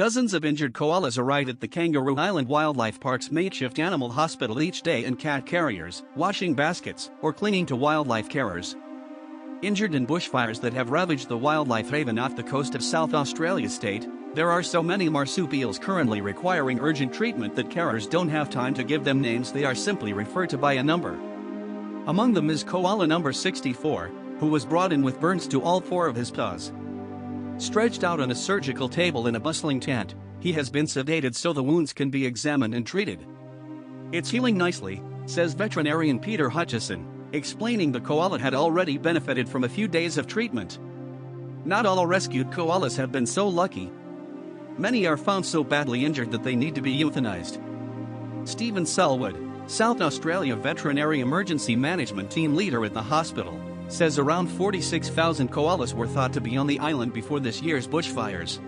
Dozens of injured koalas arrive at the Kangaroo Island Wildlife Park's makeshift animal hospital each day in cat carriers, washing baskets, or clinging to wildlife carers. Injured in bushfires that have ravaged the wildlife haven off the coast of South Australia state, there are so many marsupials currently requiring urgent treatment that carers don't have time to give them names. They are simply referred to by a number. Among them is koala number 64, who was brought in with burns to all 4 of his paws. Stretched out on a surgical table in a bustling tent, he has been sedated so the wounds can be examined and treated. "It's healing nicely," says veterinarian Peter Hutchison, explaining the koala had already benefited from a few days of treatment. Not all rescued koalas have been so lucky. Many are found so badly injured that they need to be euthanized. Stephen Selwood, South Australia Veterinary Emergency Management Team Leader at the hospital, says around 46,000 koalas were thought to be on the island before this year's bushfires.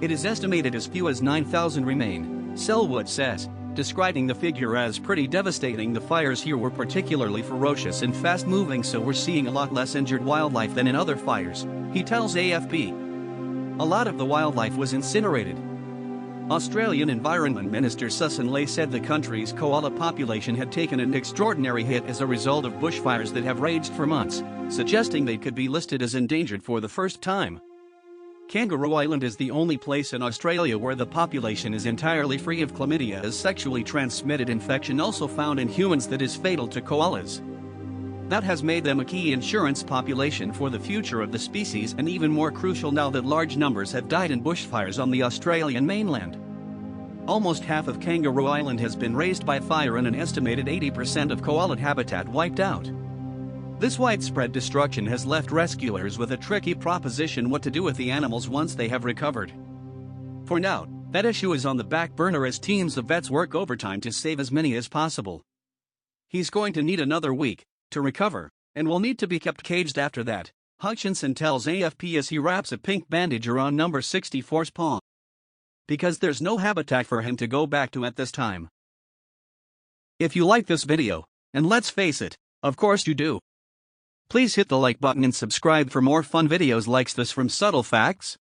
It is estimated as few as 9,000 remain, Selwood says, describing the figure as pretty devastating. The fires here were particularly ferocious and fast-moving, so we're seeing a lot less injured wildlife than in other fires, he tells AFP. A lot of the wildlife was incinerated. Australian Environment Minister Sussan Ley said the country's koala population had taken an extraordinary hit as a result of bushfires that have raged for months, suggesting they could be listed as endangered for the first time. Kangaroo Island is the only place in Australia where the population is entirely free of chlamydia, a sexually transmitted infection also found in humans that is fatal to koalas. That has made them a key insurance population for the future of the species, and even more crucial now that large numbers have died in bushfires on the Australian mainland. Almost half of Kangaroo Island has been razed by fire and an estimated 80% of koala habitat wiped out. This widespread destruction has left rescuers with a tricky proposition: what to do with the animals once they have recovered. For now, that issue is on the back burner as teams of vets work overtime to save as many as possible. He's going to need another week to recover, and will need to be kept caged after that, Hutchinson tells AFP as he wraps a pink bandage around number 64's paw. Because there's no habitat for him to go back to at this time. If you like this video, and let's face it, of course you do, please hit the like button and subscribe for more fun videos like this from Subtle Facts.